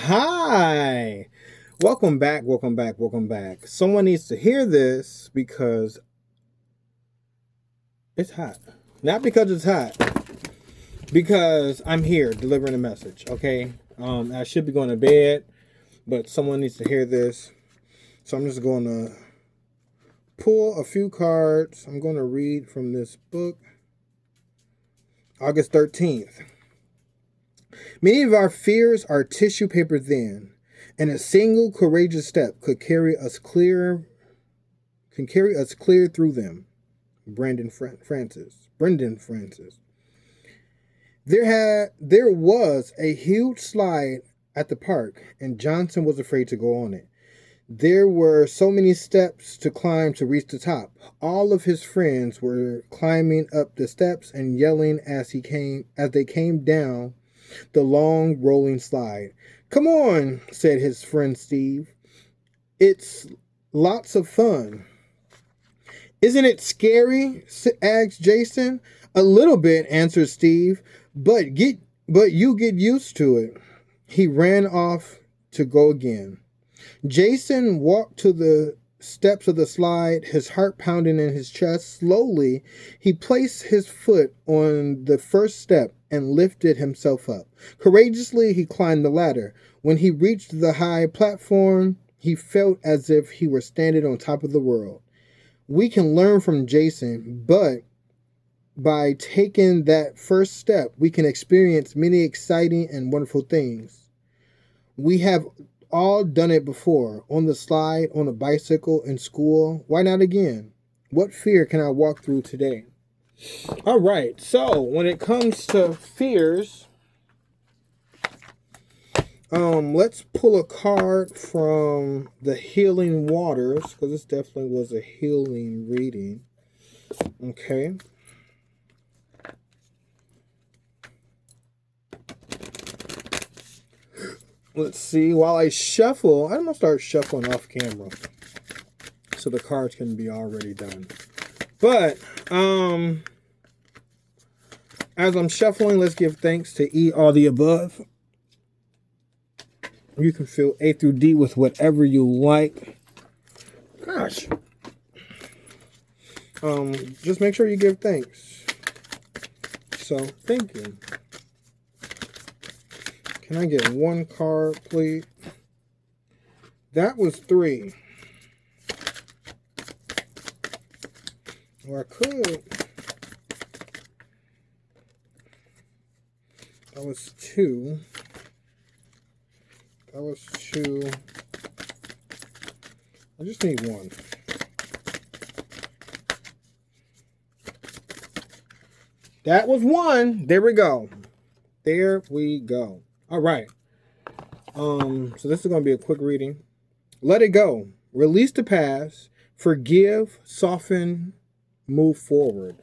Hi. Welcome back. Welcome back. Welcome back. Someone needs to hear this because it's hot. Not because it's hot, because I'm here delivering a message, okay? I should be going to bed, but someone needs to hear this. So I'm just going to pull a few cards. I'm going to read from this book. August 13th. Many of our fears are tissue paper thin, and a single courageous step could carry us clear through them. Brendan Francis. There was a huge slide at the park, and Johnson was afraid to go on it. There were so many steps to climb to reach the top. All of his friends were climbing up the steps and yelling as they came down the long rolling slide. "Come on," said his friend Steve. "It's lots of fun." "Isn't it scary?" asked Jason. "A little bit," answered Steve, but you get used to it." He ran off to go again. Jason walked to the steps of the slide, his heart pounding in his chest. Slowly, he placed his foot on the first step and lifted himself up. Courageously, he climbed the ladder. When he reached the high platform, he felt as if he were standing on top of the world. We can learn from Jason, but by taking that first step, we can experience many exciting and wonderful things. We have all done it before, on the slide, on a bicycle, in school. Why not again? What fear can I walk through today? All right, so when it comes to fears, let's pull a card from the Healing Waters, because this definitely was a healing reading. Okay. Let's see. While I shuffle, I'm going to start shuffling off camera so the cards can be already done. But, as I'm shuffling, let's give thanks to E, all the above. You can fill A through D with whatever you like. Gosh. Just make sure you give thanks. So, thank you. Can I get one card, please? That was 3. Or I could. That was 2. That was 2. I just need 1. That was 1. There we go. There we go. All right. So this is going to be a quick reading. Let it go. Release the past. Forgive. Soften. Move forward.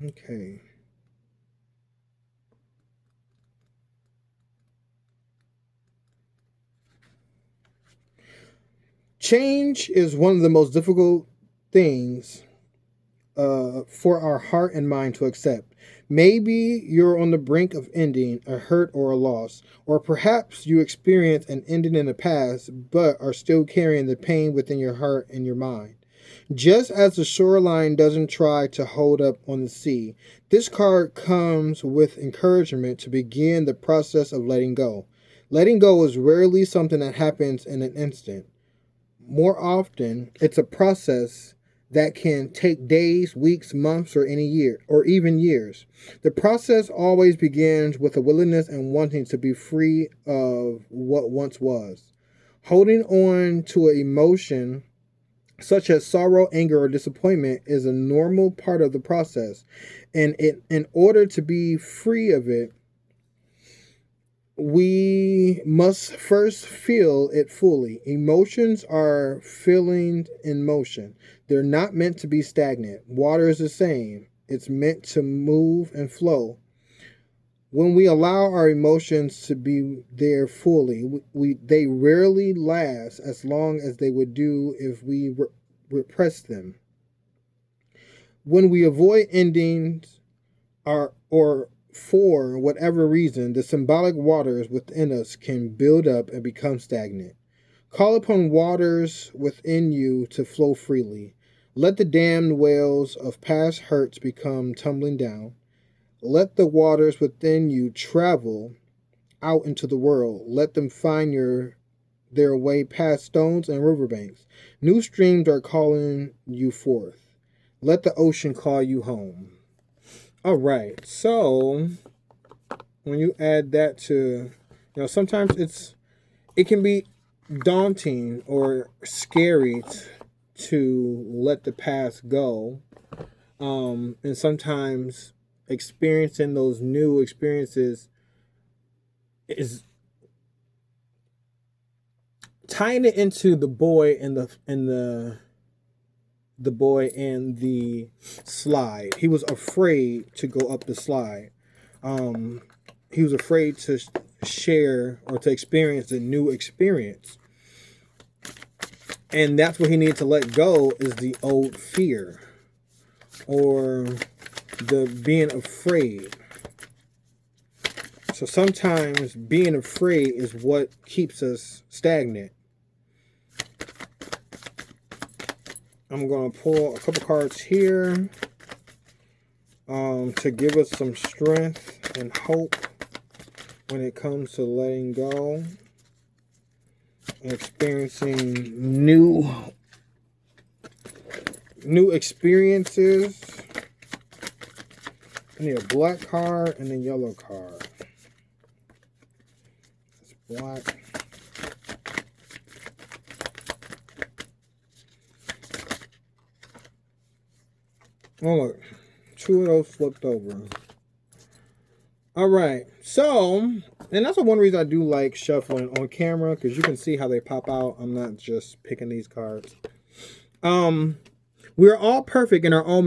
Okay. Change is one of the most difficult things for our heart and mind to accept. Maybe you're on the brink of ending a hurt or a loss, or perhaps you experienced an ending in the past but are still carrying the pain within your heart and your mind. Just as the shoreline doesn't try to hold up on the sea, this card comes with encouragement to begin the process of letting go. Letting go is rarely something that happens in an instant. More often, it's a process that can take days, weeks, months, or even years. The process always begins with a willingness and wanting to be free of what once was. Holding on to an emotion such as sorrow, anger, or disappointment is a normal part of the process. And in order to be free of it, we must first feel it fully. Emotions are feelings in motion. They're not meant to be stagnant. Water is the same. It's meant to move and flow. When we allow our emotions to be there fully, they rarely last as long as they would do if we repress them. When we avoid endings or for whatever reason, the symbolic waters within us can build up and become stagnant. Call upon waters within you to flow freely. Let the dammed wells of past hurts become tumbling down. Let the waters within you travel out into the world. Let them find their way past stones and riverbanks. New streams are calling you forth. Let the ocean call you home. All right. So when you add that to, sometimes it can be daunting or scary to let the past go. And sometimes experiencing those new experiences is tying it into the boy and the boy and the slide. He was afraid to go up the slide. He was afraid to share or to experience a new experience. And that's what he needed to let go, is the old fear or the being afraid. So sometimes being afraid is what keeps us stagnant. I'm going to pull a couple cards here to give us some strength and hope when it comes to letting go and experiencing new experiences. I need a black card and a yellow card. It's black. Oh, look. 2 of those flipped over. All right. So, and that's one reason I do like shuffling on camera, because you can see how they pop out. I'm not just picking these cards. We're all perfect in our own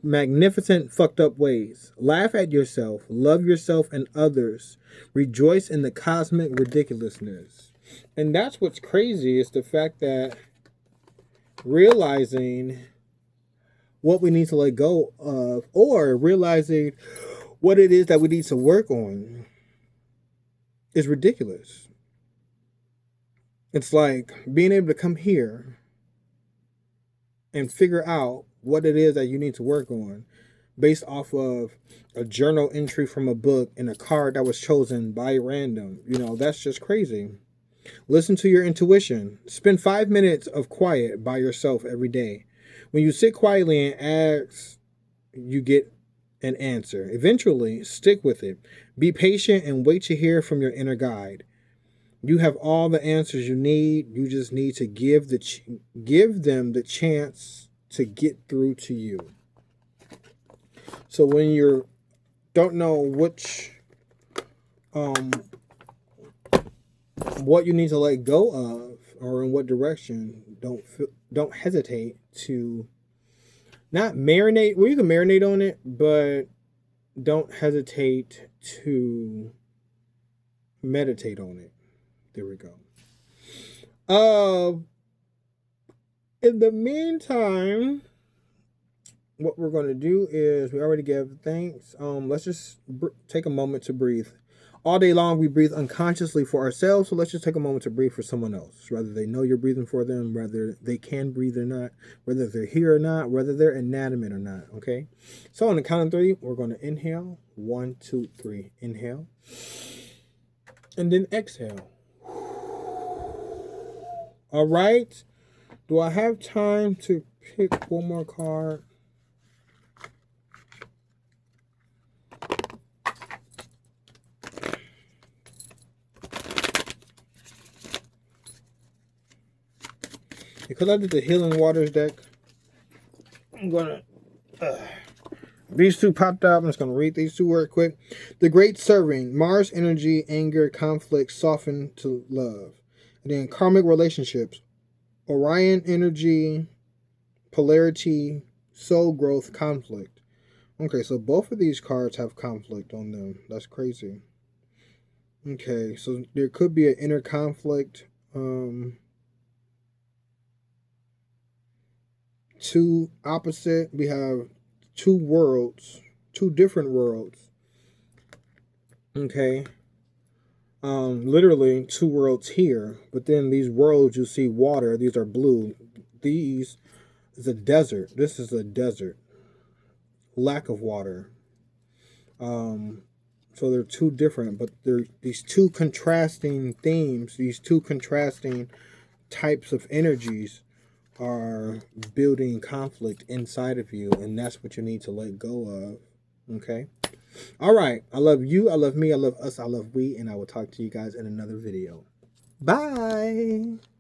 magnificent, fucked up ways. Laugh at yourself. Love yourself and others. Rejoice in the cosmic ridiculousness. And that's what's crazy, is the fact that realizing what we need to let go of, or realizing what it is that we need to work on, is ridiculous. It's like being able to come here and figure out what it is that you need to work on based off of a journal entry from a book and a card that was chosen by random. That's just crazy. Listen to your intuition. Spend 5 minutes of quiet by yourself every day. When you sit quietly and ask, you get an answer. Eventually, stick with it. Be patient and wait to hear from your inner guide. You have all the answers you need. You just need to give them the chance to get through to you. So when you don't know what you need to let go of, or in what direction, don't hesitate to not marinate. Well, you can marinate on it, but don't hesitate to meditate on it. There we go. In the meantime, what we're going to do is, we already gave thanks. Let's just take a moment to breathe. All day long, we breathe unconsciously for ourselves, so let's just take a moment to breathe for someone else. Whether they know you're breathing for them, whether they can breathe or not, whether they're here or not, whether they're inanimate or not, okay? So on the count of 3, we're going to inhale. 1, 2, 3. Inhale. And then exhale. All right. Do I have time to pick one more card? Because I did the Healing Waters deck, I'm going to... these two popped up. I'm just going to read these two real quick. The Great Serving. Mars energy, anger, conflict, soften to love. And then Karmic Relationships. Orion energy, polarity, soul growth, conflict. Okay, so both of these cards have conflict on them. That's crazy. Okay, so there could be an inner conflict. Two opposite. We have two worlds, two different worlds. Okay. Literally two worlds here, but then these worlds you see water, these are blue. These is a desert. This is a desert. Lack of water. Um, so they're two different, but they're these two contrasting themes, these two contrasting types of energies are building conflict inside of you, and that's what you need to let go of. Okay. All right. I love you. I love me. I love us. I love we. And I will talk to you guys in another video. Bye.